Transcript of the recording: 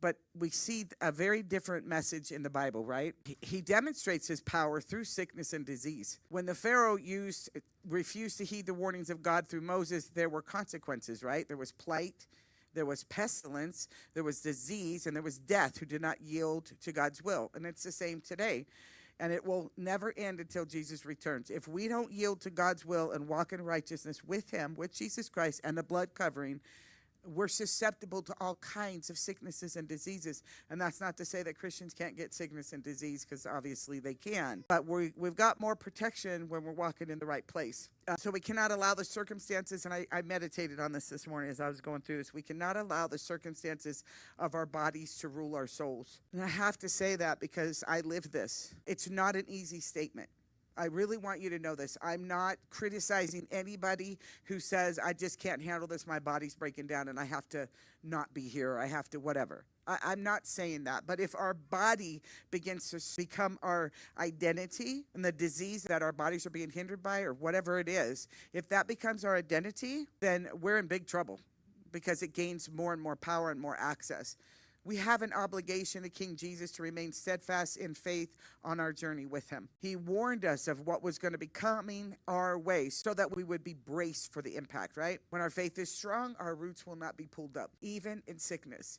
But we see a very different message in the Bible, right? He demonstrates his power through sickness and disease. When the Pharaoh refused to heed the warnings of God through Moses, there were consequences, right? There was plight, there was pestilence, there was disease, and there was death who did not yield to God's will. And it's the same today. And it will never end until Jesus returns. If we don't yield to God's will and walk in righteousness with him, with Jesus Christ and the blood covering, we're susceptible to all kinds of sicknesses and diseases. And that's not to say that Christians can't get sickness and disease, because obviously they can. But we've got more protection when we're walking in the right place. So we cannot allow the circumstances, and I meditated on this morning as I was going through this. We cannot allow the circumstances of our bodies to rule our souls. And I have to say that because I live this. It's not an easy statement. I really want you to know this. I'm not criticizing anybody who says, I just can't handle this. My body's breaking down and I have to not be here. I have to whatever. I'm not saying that. But if our body begins to become our identity, and the disease that our bodies are being hindered by, or whatever it is, if that becomes our identity, then we're in big trouble, because it gains more and more power and more access. We have an obligation to King Jesus to remain steadfast in faith on our journey with him. He warned us of what was going to be coming our way so that we would be braced for the impact, right? When our faith is strong, our roots will not be pulled up, even in sickness.